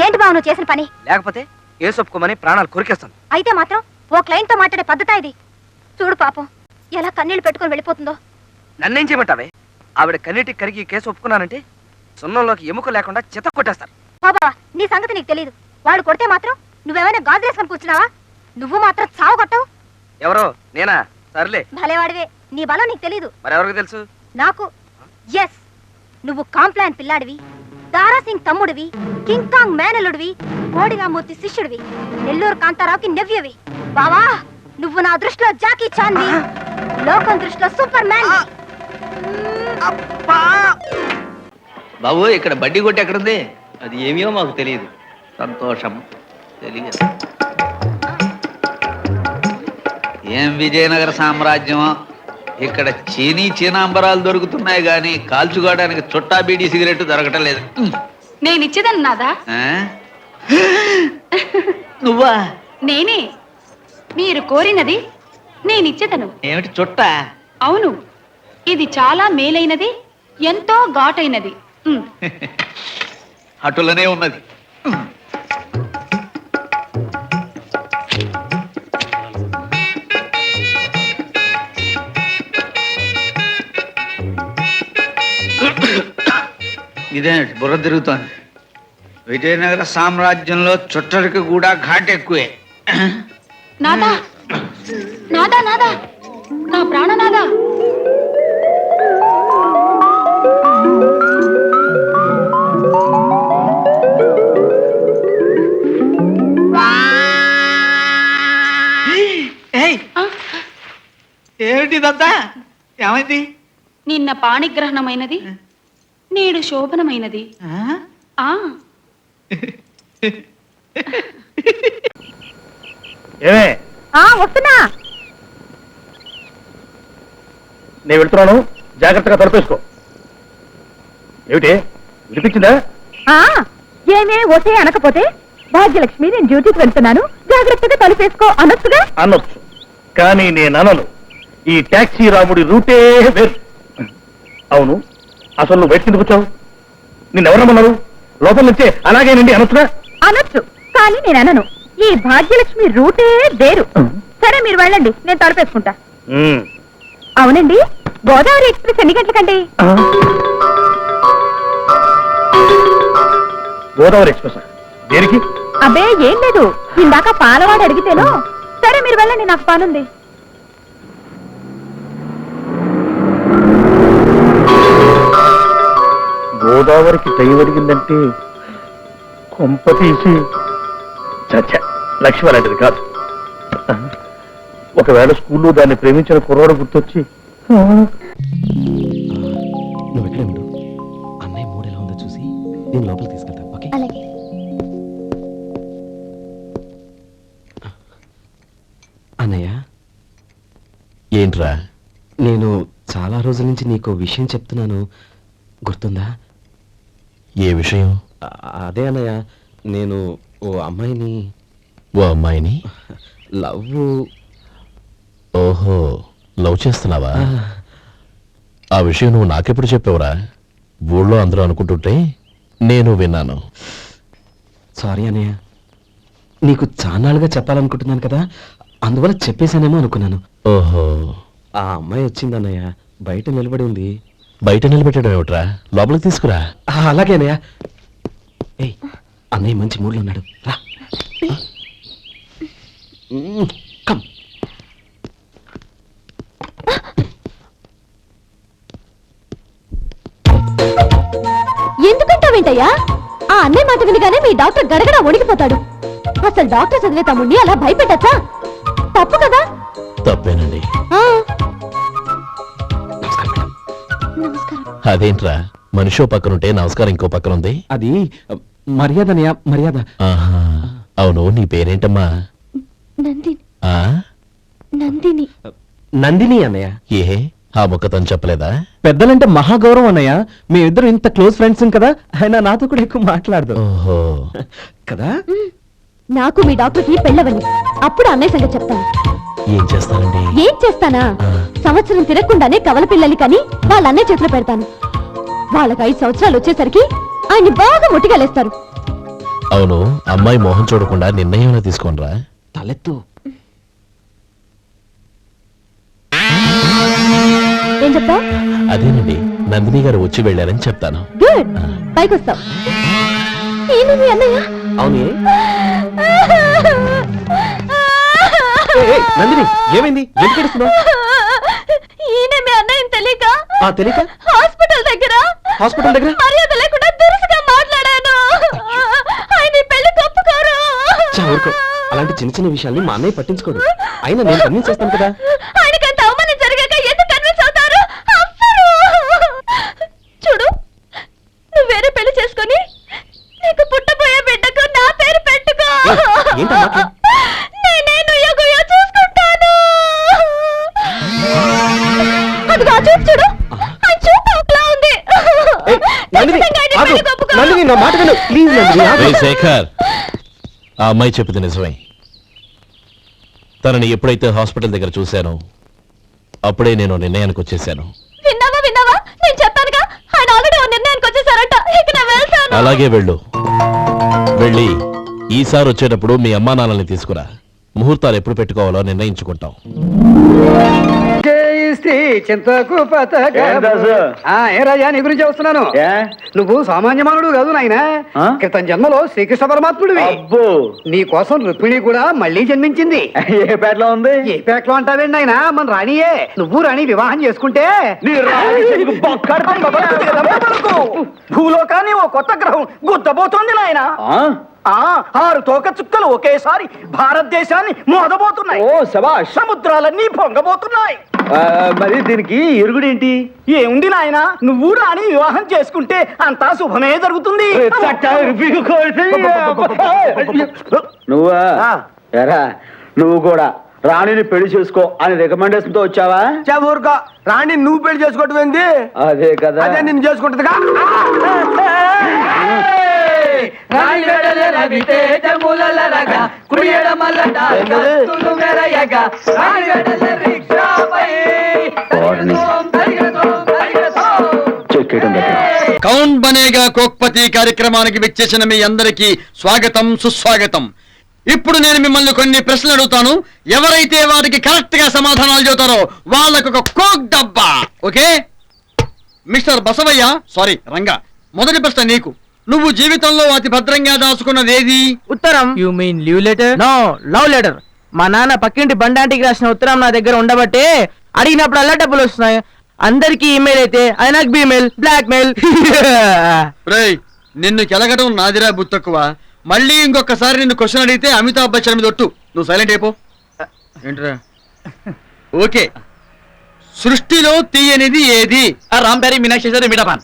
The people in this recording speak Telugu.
ఏంటి బావ నువ్వు చేసిన పని? లేకపోతే కేసు ఒప్పుకోమని ప్రాణాలు కొరికేస్తాను. అయితే మాత్రం ఓ క్లయింట్ తో మాట్లాడే పద్ధత ఇది? చూడు పాపం ఎలా కన్నీళ్లు పెట్టుకుని వెళ్ళిపోతుందో. నన్నేం చేయమంటావే? ఆవిడ కన్నీటికి కరిగి కేసు ఒప్పుకున్నానంటే సున్నంలోకి ఎముక లేకుండా చిత్త కొట్టేస్తారు. బాబా నీ సంగతి నీకు తెలీదు. వాడు కొడితే మాత్రం నువ్వేమైనా గాజులేసుకొని కూర్చున్నావా? నువ్వు మాత్రం చావు కొట్టవు. ఎవరో నేనా? సర్లే భలేవాడివే. నీ బలం నీకు తెలీదు. మరెవరికి తెలుసు? నాకు. ఎస్, నువ్వు కాంప్లాన్ పిల్లాడివి, దారాసింగ్ తమ్ముడివి, కింగ్ కాంగ్ మేనలుడివి, కోడిరామూర్తి శిష్యుడివి, నెల్లూరు కాంతారావుకి నెవ్యవి. బావా నువ్వు నా దృష్టిలో జాకీ చాన్వి, లోకం దృష్టిలో సూపర్ మ్యాన్. బాబు ఇక్కడ బడ్డీ కొట్టి ఎక్కడుంది? అది ఏమో మాకు తెలియదు. సంతోషం. తెలియదు. ఏం విజయనగర సామ్రాజ్యం! ఇక్కడ చీనాంబరాలు దొరుకుతున్నాయి గాని కాల్చుకోవడానికి చుట్టా బీడీ సిగరెట్ దొరకటం లేదు. నేను ఇచ్చేదాన్ని నాదా? నువ్వా? నేనే. మీరు కోరినది నేనిచ్చేదను. ఏమిటి చుట్టా? అవును, ఇది చాలా మేలైనది, ఎంతో ఘాటైనది. అటులనే ఉన్నది. ఇదే బుర్ర తిరుగుతోంది. విజయనగర సామ్రాజ్యంలో చుట్టరికి కూడా ఘాట్ ఎక్కువే. నాదా నాదా నాదా, నా ప్రాణనాదా! ఏమిటిదంతా? ఏమైంది? నిన్న పాణిగ్రహణమైనది, నేడు శోభనమైనది. వస్తున్నా. నేను వెళ్తున్నాను, జాగ్రత్తగా తలపేసుకో. ఏమిటి వినిపించిందా? ఏమే ఓటే అనకపోతే భాగ్యలక్ష్మి నేను డ్యూటీకి వెళ్తున్నాను, జాగ్రత్తగా తలుపేసుకో అనొచ్చుగా? అనొచ్చు, కానీ నేను అనను. ఈ టాక్సీ రాముడి రూటే వేరు. అవును, అసలు నువ్వు బయట కిందకు వచ్చావు? నిన్నెవరమ్మన్నారు? లోపల నుంచే అలాగేనండి అనొచ్చుగా? అనొచ్చు, కానీ నేను అనను. ఈ భాగ్యలక్ష్మి రూటే వేరు. సరే మీరు వెళ్ళండి, నేను తలుపేసుకుంటా. అవునండి, గోదావరి ఎక్స్ప్రెస్ ఎన్ని గంటలకండి? గోదావరి ఎక్స్ప్రెస్ దేనికి? అబ్బే ఏం లేదు, ఇందాక పాలవాడు అడిగితేనో. సరే మీరు వెళ్ళండి, నాకు పనుంది. గోదావరికి టైం అడిగిందంటే కొంప తీసి చచ్చ లక్ష్మి అలాంటిది కాదు. ఒకవేళ స్కూల్లో దాన్ని ప్రేమించిన కుర్రాడు గుర్తొచ్చి నువ్వు ఎక్కడే ఉండు, అన్నయ్య మూడు ఎలా ఉందో చూసి నేను లోపలికి తీసుకెళ్తాను. ఓకే? అన్నయ్య. ఏంట్రా? నేను చాలా రోజుల నుంచి నీకు విషయం చెప్తున్నాను, గుర్తుందా? ఏ విషయం? అదే అన్నయ్య, నేను ఓ అమ్మాయిని లవ్. ఓహో, లవ్ చేస్తున్నావా? ఆ విషయం నువ్వు నాకెప్పుడు చెప్పావురా? ఊళ్ళో అందరూ అనుకుంటుంటే నేను విన్నాను. సారీ అన్నయ్య, నీకు చాన్నాళ్ళుగా చెప్పాలనుకుంటున్నాను కదా, అందువల్ల చెప్పేశానేమో అనుకున్నాను. ఓహో, ఆ అమ్మాయి వచ్చింది అన్నయ్య, బయట నిలబడి ఉంది. బయట నిలబెట్టడం ఏమిట్రా? లోపలికి తీసుకురా. అలాగే అన్నయ్య. ఏయ్, అన్నయ్య మంచి మూడ్లో ఉన్నాడు, రా. కమ్. ఎందుకంటావేంటయ్యా? ఆ అన్నయ్య మాట వినగానే మీ డాక్టర్ గడగడ వణికిపోతాడు. అసలు డాక్టర్ చదివే తమ్ముడిని అలా భయపెట్టచ్చా? తప్పు కదా? తప్పేనండి. అదేంట్రా, మనిషో పక్కనుంటే నమస్కారం ఇంకో పక్కన ఉంది? అది మర్యాద అన్నయ్య, మర్యాద. ఆహా, అవును, నీ పేరేంటమ్మా? నందిని. నందిని అన్నయ్య. ఏ, ఆ ముఖతను చెప్పలేదా? పెద్దలంటే మహాగౌరవం అన్నయ్య, మేమిద్దరు ఇంత క్లోజ్ ఫ్రెండ్స్ కదా, ఆయన నాతో కూడా ఎక్కువ మాట్లాడదు. ఓహో కదా. నాకు మీ డాక్టర్కి పెళ్ళవని అప్పుడు అన్నయ్య సంగతి చెప్తాను. ఏం చేస్తానండి? ఏం చేస్తానా? సంవత్సరం తిరగకుండానే కవల పిల్లలు కని వాళ్ళ అన్నయ్య చేతిలో పెడతాను. వాళ్ళకి 5 సంవత్సరాలు వచ్చేసరికి ఆయన్ని బాగా ముట్టిగలేస్తారు. అవును, అమ్మాయి మొహం చూడకుండా నిర్ణయం తీసుకోనరా. తలెత్తు. ఏం చెప్తా? అదేనండి, నందిని గారు వచ్చి వెళ్ళారని చెప్తాను. గుడ్, పైకి వస్తాం. ఏంటి అన్నయ్య? అవును, నందిని ఏమైంది? ఎందుకు ఏడుస్తున్నావ్? ఈయన మీ అన్నయ్యని తెలియక తెలియక హాస్పిటల్ దగ్గర మర్యాద లేకుండా దురుసుగా మాట్లాడాను. ఆయన ఈ పెళ్లి ఒప్పుకోరు. ఊరుకో, అలాంటి చిన్న చిన్న విషయాల్ని మా అన్నయ్య పట్టించుకోడు. అయినా నేను కన్విన్స్ చేస్తాను కదా. ఆయనకంత అవమానం జరిగాక ఎందుకు కన్విన్స్ అవుతారు? చూడు, నువ్వు వేరే పెళ్లి చేసుకొని నీకు పుట్టబోయే బిడ్డకు నా పేరు పెట్టుకో. ఏంటమ్మా? నేనే నుయ్యగుయ్య చూసుకుంటాను. అదిగో ఆ చూపు చూడు, ఆ చూపు ఒకలా ఉంది. నందిని, నా మాట విను ప్లీజ్. రేయ్ శేఖర్, ఆ అమ్మాయి చెప్పింది నిజమే. తనని ఎప్పుడైతే హాస్పిటల్ దగ్గర చూశానో అప్పుడే నేను నిర్ణయానికి వచ్చేసాను. విన్నావా? నేను చెప్పానుగా, ఆయన ఆల్రెడీ ఓ నిర్ణయానికి వచ్చేసారట. ఇక నేను వెళ్తాను. అలాగే వెళ్ళి ఈసారి వచ్చేటప్పుడు మీ అమ్మా నాన్నల్ని తీసుకురా. ముహూర్తాలు ఎప్పుడు పెట్టుకోవాలో నిర్ణయించుకుంటాం. చింతకు ఏ రాజా, నీ గురించి వస్తున్నాను. నువ్వు సామాన్య మానవుడు కాదు నాయన. క్రితం జన్మలో శ్రీకృష్ణ పరమాత్ముడివి. నీ కోసం రుక్మిణి కూడా మళ్ళీ జన్మించింది. ఏ పేటలో ఉంది? ఏ పేటలో అంటావేండి నాయన, మన రాణియే. నువ్వు రాణి వివాహం చేసుకుంటే భూలోకాన్ని ఓ కొత్త గ్రహం గుద్దబోతోంది నాయన. 6 తోక చుక్కలు ఒకేసారి భారతదేశాన్ని మోదబోతున్నాయి. ఓ శభాష్. సముద్రాలన్నీ పొంగబోతున్నాయి. మరి దీనికి ఇరుగుడేంటి? ఏముంది నాయన, నువ్వు రాణి వివాహం చేసుకుంటే అంతా శుభమే జరుగుతుంది. నువ్వా ఎరా, నువ్వు కూడా రాణిని పెళ్లి చేసుకో అని రికమెండేషన్ తో వచ్చావా? ఊరుకో, రాణి నువ్వు పెళ్లి చేసుకోవటం ఏంది? అదే కదా, అదే నిన్ను చేసుకుంటుందిగా. కౌన్ బనేగా కోక్పతి కార్యక్రమానికి విచ్చేసిన మీ అందరికీ స్వాగతం, సుస్వాగతం. ఇప్పుడు నేను మిమ్మల్ని కొన్ని ప్రశ్నలు అడుగుతాను. ఎవరైతే వాటికి కరెక్ట్ గా సమాధానాలు చెబుతారో వాళ్ళకు ఒక కోక్ డబ్బా. Okay? Mister Basavaiah, sorry Ranga, మొదటి ప్రశ్న నీకు. నువ్వు జీవితంలో అతి భద్రంగా దాచుకున్నది ఏది? ఉత్తరం. You mean leave letter? No, love letter. మా నాన్న పక్కింటి బండాంటికి రాసిన ఉత్తరం నా దగ్గర ఉండబట్టే అడిగినప్పుడు అలా డబ్బులు వస్తున్నాయి. అందరికి ఈమెయిల్ అయితే ఆయనకు బీమెయిల్, బ్లాక్ మెయిల్. రేయ్, నిన్ను కెలగడం నాదిరా బుత్తక్కువ. మళ్ళీ ఇంకొకసారి నిన్ను క్వశ్చన్ అడిగితే అమితాబ్ బచ్చన్ మీద ఒట్టు. నువ్వు సైలెంట్ అయిపో. ఏంట్రా? ఓకే, సృష్టిలో తీయనిది ఏది? రాంపేరి మీనాక్షి మిఠాపాన్.